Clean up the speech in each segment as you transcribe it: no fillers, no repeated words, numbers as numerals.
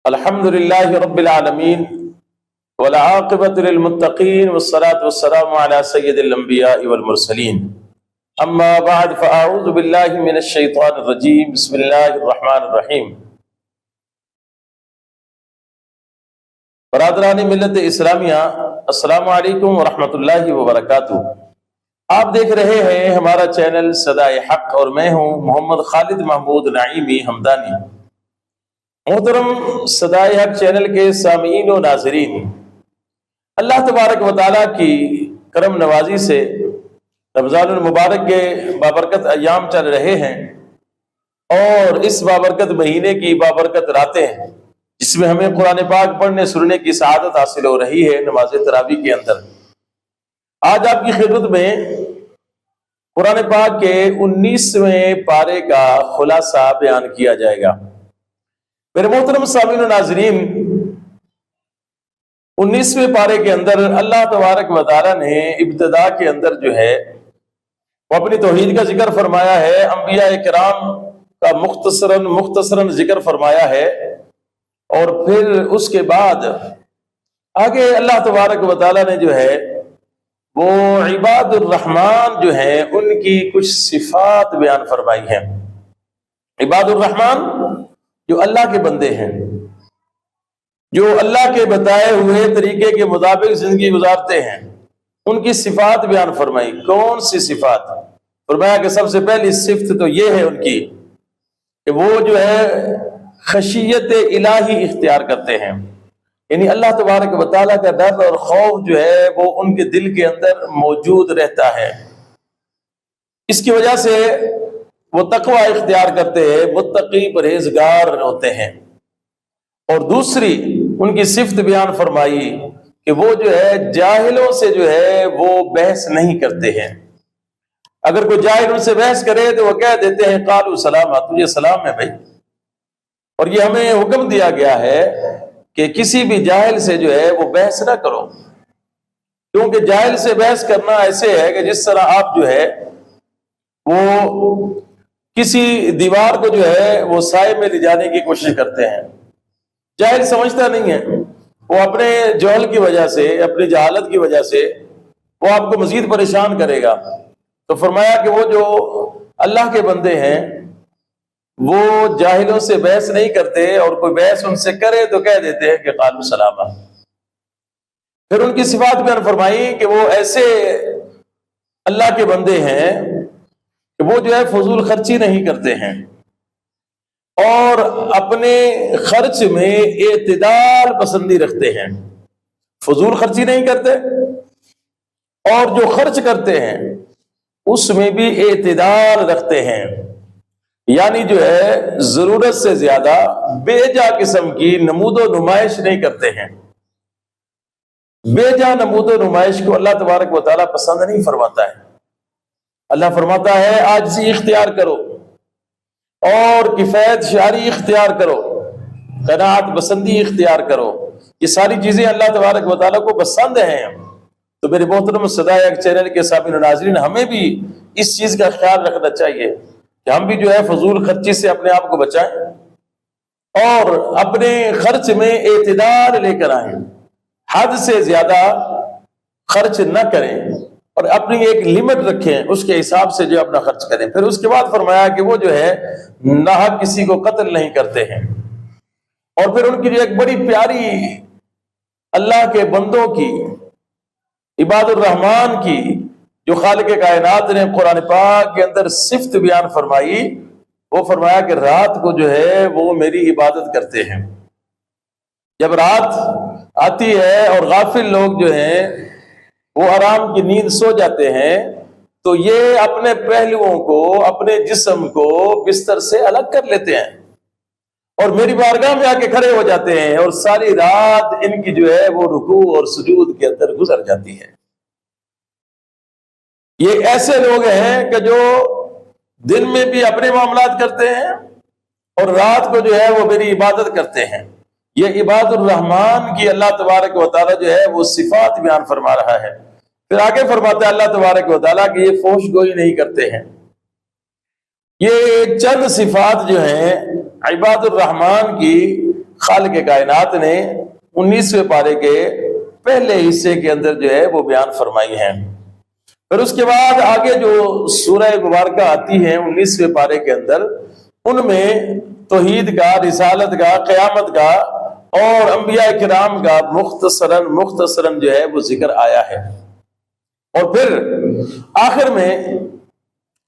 الحمد لله رب العالمين والعاقبة للمتقين والصلاة والسلام على سيد الأنبياء والمرسلين أما بعد فأعوذ بالله من الشيطان الرجيم بسم الله الرحمن الرحيم۔ برادران ملت اسلامیہ، السلام علیکم ورحمۃ اللہ وبرکاتہ۔ آپ دیکھ رہے ہیں ہمارا چینل صدائے حق اور میں ہوں محمد خالد محمود نعیمی حمدانی۔ محترم صدائے حق چینل کے سامعین و ناظرین، اللہ تبارک و تعالیٰ کی کرم نوازی سے رمضان المبارک کے بابرکت ایام چل رہے ہیں اور اس بابرکت مہینے کی بابرکت راتیں جس میں ہمیں قرآن پاک پڑھنے سننے کی سعادت حاصل ہو رہی ہے نماز تراویح کے اندر۔ آج آپ کی خدمت میں قرآن پاک کے 19ویں پارے کا خلاصہ بیان کیا جائے گا۔ میرے محترم سامعین و ناظرین، 19ویں پارے کے اندر اللہ تبارک و تعالیٰ نے ابتدا کے اندر جو ہے وہ اپنی توحید کا ذکر فرمایا ہے، انبیاء کرام کا مختصراً ذکر فرمایا ہے، اور پھر اس کے بعد آگے اللہ تبارک و تعالیٰ نے جو ہے وہ عباد الرحمن جو ہیں ان کی کچھ صفات بیان فرمائی ہیں۔ عباد الرحمن جو اللہ کے بندے ہیں، جو اللہ کے بتائے ہوئے طریقے کے مطابق زندگی گزارتے ہیں، ان کی صفات بیان فرمائی۔ کون سی صفات؟ فرمایا کہ سب سے پہلی صفت تو یہ ہے ان کی کہ وہ جو ہے خشیت الہی اختیار کرتے ہیں، یعنی اللہ تبارک و تعالیٰ کا ڈر اور خوف جو ہے وہ ان کے دل کے اندر موجود رہتا ہے۔ اس کی وجہ سے وہ تقوی اختیار کرتے ہیں، متقی پرہیزگار ہوتے ہیں۔ اور دوسری ان کی صفت بیان فرمائی کہ وہ جو ہے جاہلوں سے جو ہے وہ بحث نہیں کرتے ہیں۔ اگر کوئی جاہل ان سے بحث کرے تو وہ کہہ دیتے ہیں قالوا سلاما، تجھے سلام ہے بھائی۔ اور یہ ہمیں حکم دیا گیا ہے کہ کسی بھی جاہل سے جو ہے وہ بحث نہ کرو، کیونکہ جاہل سے بحث کرنا ایسے ہے کہ جس طرح آپ جو ہے وہ کسی دیوار کو جو ہے وہ سائے میں لے جانے کی کوشش کرتے ہیں۔ جاہل سمجھتا نہیں ہے، وہ اپنے جہل کی وجہ سے، اپنی جہالت کی وجہ سے وہ آپ کو مزید پریشان کرے گا۔ تو فرمایا کہ وہ جو اللہ کے بندے ہیں وہ جاہلوں سے بحث نہیں کرتے، اور کوئی بحث ان سے کرے تو کہہ دیتے ہیں کہ قالوا سلاما۔ پھر ان کی صفات بیان فرمائی کہ وہ ایسے اللہ کے بندے ہیں کہ وہ جو ہے فضول خرچی نہیں کرتے ہیں، اور اپنے خرچ میں اعتدال پسندی رکھتے ہیں۔ فضول خرچی نہیں کرتے، اور جو خرچ کرتے ہیں اس میں بھی اعتدال رکھتے ہیں، یعنی جو ہے ضرورت سے زیادہ بے جا قسم کی نمود و نمائش نہیں کرتے ہیں۔ بے جا نمود و نمائش کو اللہ تبارک و تعالیٰ پسند نہیں فرماتا ہے۔ اللہ فرماتا ہے عاجزی اختیار کرو اور کفایت شعری اختیار کرو، قناعت پسندی اختیار کرو۔ یہ ساری چیزیں اللہ تبارک و تعالیٰ کو پسند ہیں۔ تو میرے محترم صدائے حق چینل کے سامعین و ناظرین، ہمیں بھی اس چیز کا خیال رکھنا چاہیے کہ ہم بھی جو ہے فضول خرچی سے اپنے آپ کو بچائیں اور اپنے خرچ میں اعتدال لے کر آئیں، حد سے زیادہ خرچ نہ کریں، اور اپنی ایک لمٹ رکھیں، اس کے حساب سے جو اپنا خرچ کریں۔ پھر اس کے بعد فرمایا کہ وہ جو ہے ناحق کسی کو قتل نہیں کرتے ہیں۔ اور پھر ان کی جو ایک بڑی پیاری اللہ کے بندوں کی، عباد الرحمن کی، جو خالق کائنات نے قرآن پاک کے اندر صفت بیان فرمائی، وہ فرمایا کہ رات کو جو ہے وہ میری عبادت کرتے ہیں۔ جب رات آتی ہے اور غافل لوگ جو ہیں وہ آرام کی نیند سو جاتے ہیں، تو یہ اپنے پہلوؤں کو، اپنے جسم کو بستر سے الگ کر لیتے ہیں اور میری بارگاہ میں آ کے کھڑے ہو جاتے ہیں، اور ساری رات ان کی جو ہے وہ رکوع اور سجود کے اندر گزر جاتی ہے۔ یہ ایسے لوگ ہیں کہ جو دن میں بھی اپنے معاملات کرتے ہیں اور رات کو جو ہے وہ میری عبادت کرتے ہیں۔ یہ عباد الرحمن کی اللہ تبارک و تعالیٰ جو ہے وہ صفات بیان فرما رہا ہے۔ پھر آگے فرماتا ہے اللہ تبارک و تعالیٰ کہ یہ فوش گوئی نہیں کرتے ہیں۔ یہ چند صفات جو ہیں عباد الرحمن کی خالق کائنات نے 19ویں پارے کے پہلے حصے کے اندر جو ہے وہ بیان فرمائی ہیں۔ پھر اس کے بعد آگے جو سورہ مبارکہ آتی ہیں 19ویں پارے کے اندر، ان میں توحید کا، رسالت کا، قیامت کا اور انبیاء کرام کا مختصراً جو ہے وہ ذکر آیا ہے۔ اور پھر آخر میں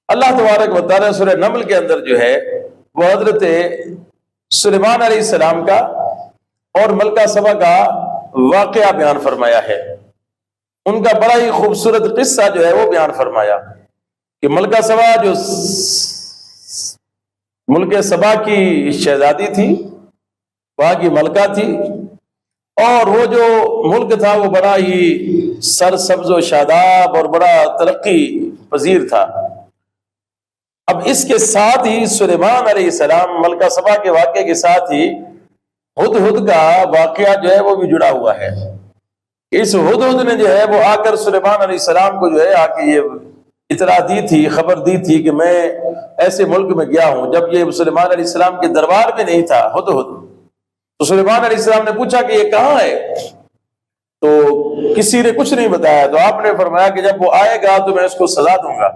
اللہ تبارک و تعالیٰ سورہ نمل کے اندر جو ہے وہ حضرت سلیمان علیہ السلام کا اور ملکہ سبا کا واقعہ بیان فرمایا ہے۔ ان کا بڑا ہی خوبصورت قصہ جو ہے وہ بیان فرمایا کہ ملکہ سبا جو ملک سبا کی شہزادی تھی، وہاں کی ملکہ تھی، اور وہ جو ملک تھا وہ بڑا ہی سرسبز و شاداب اور بڑا ترقی پذیر تھا۔ اب اس کے ساتھ ہی سلیمان علیہ السلام ملکہ سبا کے واقعے کے ساتھ ہی ہدہد کا واقعہ جو ہے وہ بھی جڑا ہوا ہے۔ اس ہدہد نے جو ہے وہ آ کر سلیمان علیہ السلام کو جو ہے آ کے یہ اطلاع دی تھی، خبر دی تھی کہ میں ایسے ملک میں گیا ہوں۔ جب یہ سلیمان علیہ السلام کے دربار میں نہیں تھا ہدہد، تو سلیمان علیہ السلام نے پوچھا کہ یہ کہاں ہے، تو کسی نے کچھ نہیں بتایا۔ تو آپ نے فرمایا کہ جب وہ آئے گا تو میں اس کو سزا دوں گا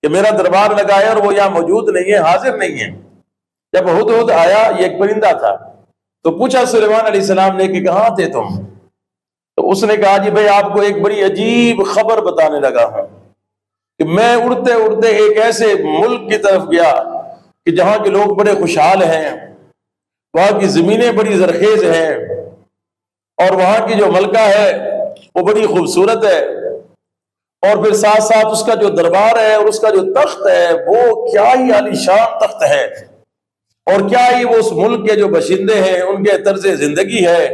کہ میرا دربار لگا ہے اور وہ یہاں موجود نہیں ہے، حاضر نہیں ہے۔ جب ہدہد آیا، یہ ایک پرندہ تھا، تو پوچھا سلیمان علیہ السلام نے کہ کہاں تھے تم؟ تو اس نے کہا جی بھائی آپ کو ایک بڑی عجیب خبر بتانے لگا ہوں کہ میں اڑتے اڑتے ایک ایسے ملک کی طرف گیا کہ جہاں کے لوگ بڑے خوشحال ہیں، وہاں کی زمینیں بڑی زرخیز ہیں، اور وہاں کی جو ملکہ ہے وہ بڑی خوبصورت ہے، اور پھر ساتھ ساتھ اس کا جو دربار ہے اور اس کا جو تخت ہے وہ کیا ہی عالی شان تخت ہے، اور کیا ہی وہ اس ملک کے جو باشندے ہیں ان کے طرز زندگی ہے،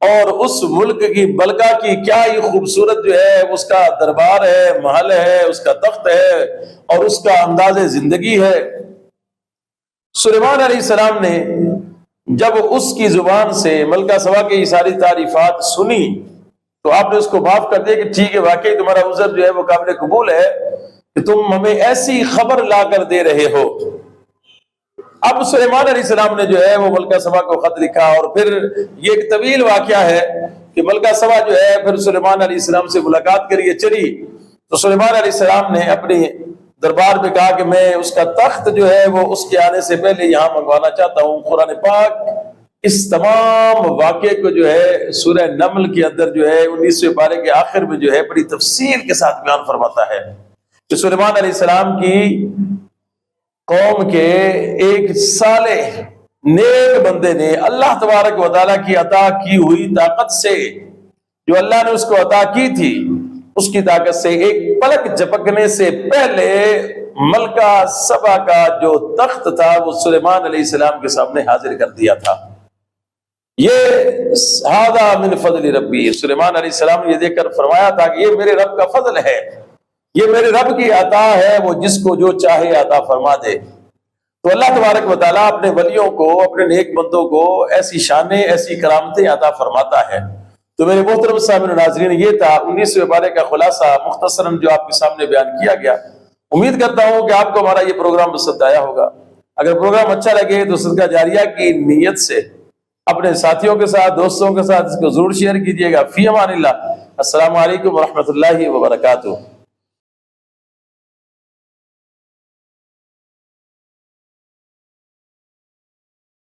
اور اس ملک کی ملکہ کی کیا ہی خوبصورت جو ہے اس کا دربار ہے، محل ہے، اس کا تخت ہے اور اس کا انداز زندگی ہے۔ سلیمان علیہ السلام نے جب اس کی زبان سے ملکہ سبا کی ساری تعریفات سنی تو آپ نے اس کو معاف کر دیا کہ ٹھیک ہے، واقعی تمہارا عذر جو ہے وہ قابل قبول ہے کہ تم ہمیں ایسی خبر لا کر دے رہے ہو۔ اب سلیمان علیہ السلام نے جو ہے وہ ملکہ سبا کو خط لکھا، اور پھر یہ ایک طویل واقعہ ہے کہ ملکہ سبا جو ہے پھر سلیمان علیہ السلام سے ملاقات کریے چلی، تو سلیمان علیہ السلام نے اپنی دربار میں کہا کہ میں اس کا تخت جو ہے وہ اس کے آنے سے پہلے یہاں منگوانا چاہتا ہوں۔ قرآن پاک اس تمام واقعے کو جو ہے سورہ نمل کے اندر جو ہے 19ویں پارے کے آخر میں جو ہے بڑی تفصیل کے ساتھ بیان فرماتا ہے کہ سلیمان علیہ السلام کی قوم کے ایک صالح نیک بندے نے اللہ تبارک و تعالیٰ کی عطا کی ہوئی طاقت سے، جو اللہ نے اس کو عطا کی تھی، اس کی طاقت سے ایک پلک جھپکنے سے پہلے ملکہ سبا کا جو تخت تھا وہ سلیمان علیہ السلام کے سامنے حاضر کر دیا تھا۔ یہ ھذا من فضل ربی، سلیمان علیہ السلام نے یہ دیکھ کر فرمایا تھا کہ یہ میرے رب کا فضل ہے، یہ میرے رب کی عطا ہے، وہ جس کو جو چاہے عطا فرما دے۔ تو اللہ تبارک و تعالیٰ اپنے ولیوں کو، اپنے نیک بندوں کو ایسی شانیں، ایسی کرامتیں عطا فرماتا ہے۔ تو میرے محترم سامعین و ناظرین، یہ تھا 19ویں پارے کا خلاصہ مختصراً جو آپ کے سامنے بیان کیا گیا۔ امید کرتا ہوں کہ آپ کو ہمارا یہ پروگرام پسند آیا ہوگا۔ اگر پروگرام اچھا لگے تو صدقہ جاریہ کی نیت سے اپنے ساتھیوں کے ساتھ، دوستوں کے ساتھ اس کو ضرور شیئر کیجیے گا۔ فی امان اللہ، السلام علیکم ورحمۃ اللہ وبرکاتہ۔